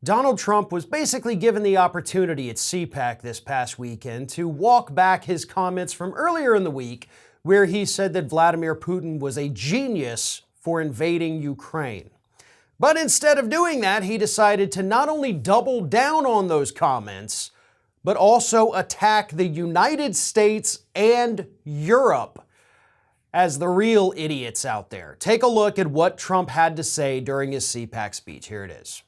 Donald Trump was basically given the opportunity at CPAC this past weekend to walk back his comments from earlier in the week where he said that Vladimir Putin was a genius for invading Ukraine. But instead of doing that, he decided to not only double down on those comments, but also attack the United States and Europe as the real idiots out there. Take a look at what Trump had to say during his CPAC speech. Here it is.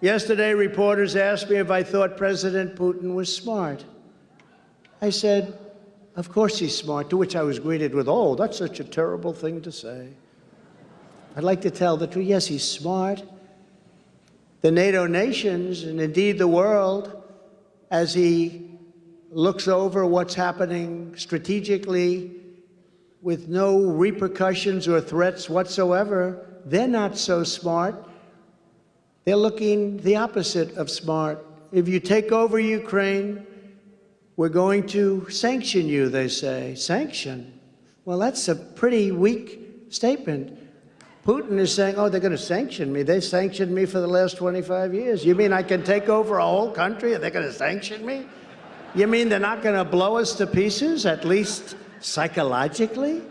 Yesterday, reporters asked me if I thought President Putin was smart. I said, of course he's smart, to which I was greeted with, oh, that's such a terrible thing to say. I'd like to tell the truth. Yes, he's smart. The NATO nations, and indeed the world, as he looks over what's happening strategically with no repercussions or threats whatsoever, they're not so smart. They're looking the opposite of smart. If you take over Ukraine, we're going to sanction you, they say. Sanction? Well, that's a pretty weak statement. Putin is saying, oh, they're going to sanction me. They sanctioned me for the last 25 years. You mean I can take over a whole country and they're going to sanction me? You mean they're not going to blow us to pieces, at least psychologically?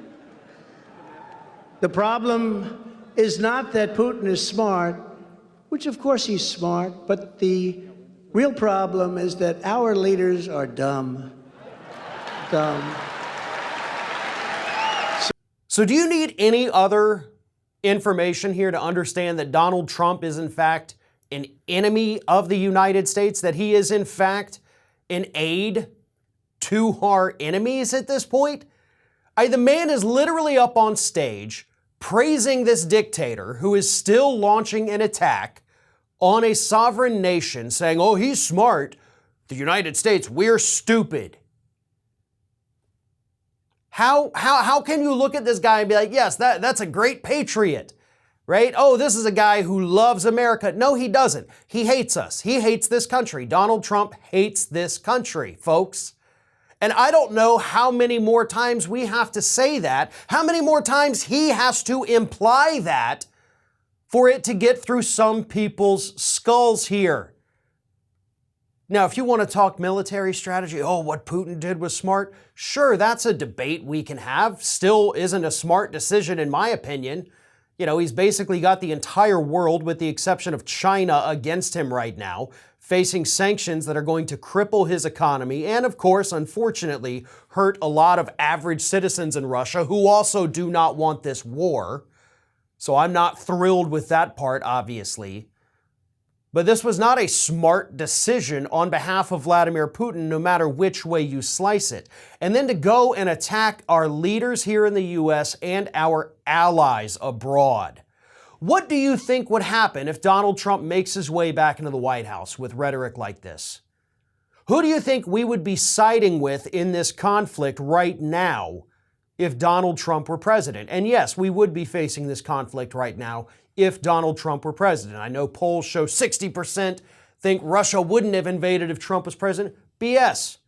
The problem is not that Putin is smart, which of course he's smart, but the real problem is that our leaders are dumb. Dumb. So do you need any other information here to understand that Donald Trump is in fact an enemy of the United States, that he is in fact an aid to our enemies at this point? The man is literally up on stage praising this dictator who is still launching an attack on a sovereign nation, saying, oh, he's smart. The United States, we're stupid. How can you look at this guy and be like, yes, that's a great patriot, right? Oh, this is a guy who loves America. No, he doesn't. He hates us. He hates this country. Donald Trump hates this country, folks. And I don't know how many more times we have to say that, how many more times he has to imply that for it to get through some people's skulls here. Now, if you want to talk military strategy, oh, what Putin did was smart, sure, that's a debate we can have. Still isn't a smart decision in my opinion. You know, he's basically got the entire world, with the exception of China, against him right now, facing sanctions that are going to cripple his economy and, of course, unfortunately, hurt a lot of average citizens in Russia who also do not want this war. So I'm not thrilled with that part, obviously. But this was not a smart decision on behalf of Vladimir Putin, no matter which way you slice it. And then to go and attack our leaders here in the U.S. and our allies abroad. What do you think would happen if Donald Trump makes his way back into the White House with rhetoric like this? Who do you think we would be siding with in this conflict right now if Donald Trump were president? And yes, we would be facing this conflict right now if Donald Trump were president. I know polls show 60% think Russia wouldn't have invaded if Trump was president. BS.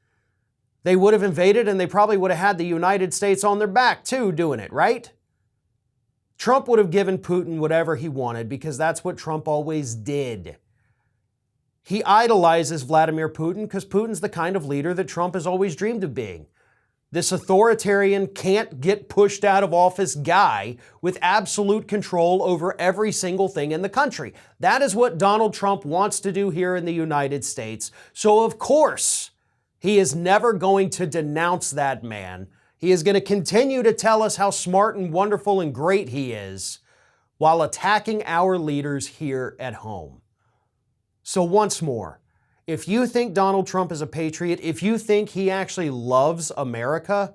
They would have invaded, and they probably would have had the United States on their back too doing it, right? Trump would have given Putin whatever he wanted because that's what Trump always did. He idolizes Vladimir Putin because Putin's the kind of leader that Trump has always dreamed of being. This authoritarian, can't get pushed out of office guy with absolute control over every single thing in the country. That is what Donald Trump wants to do here in the United States. So of course, he is never going to denounce that man. He is going to continue to tell us how smart and wonderful and great he is while attacking our leaders here at home. So once more, if you think Donald Trump is a patriot, if you think he actually loves America,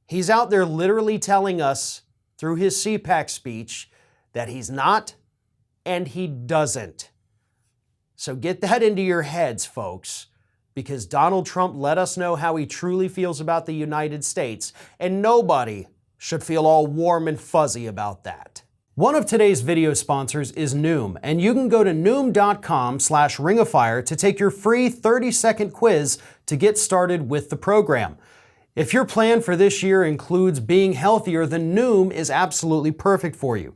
he's out there literally telling us through his CPAC speech that he's not and he doesn't. So get that into your heads, folks, because Donald Trump let us know how he truly feels about the United States, and nobody should feel all warm and fuzzy about that. One of today's video sponsors is Noom, and you can go to noom.com/ringofire to take your free 30-second quiz to get started with the program. If your plan for this year includes being healthier, then Noom is absolutely perfect for you.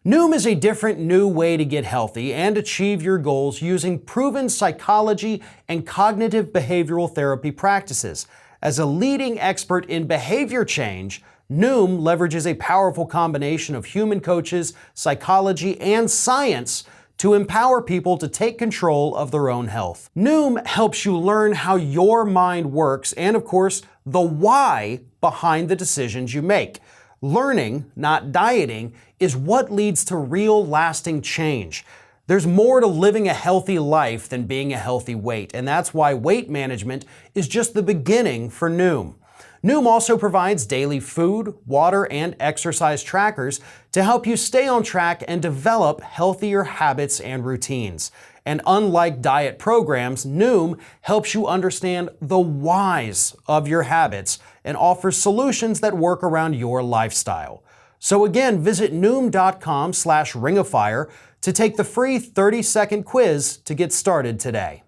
Noom is a different, new way to get healthy and achieve your goals using proven psychology and cognitive behavioral therapy practices. As a leading expert in behavior change, Noom leverages a powerful combination of human coaches, psychology, and science to empower people to take control of their own health. Noom helps you learn how your mind works and, of course, the why behind the decisions you make. Learning, not dieting, is what leads to real lasting change. There's more to living a healthy life than being a healthy weight, and that's why weight management is just the beginning for Noom. Noom also provides daily food, water, and exercise trackers to help you stay on track and develop healthier habits and routines. And unlike diet programs, Noom helps you understand the whys of your habits and offers solutions that work around your lifestyle. So again, visit Noom.com/ringofire to take the free 30-second quiz to get started today.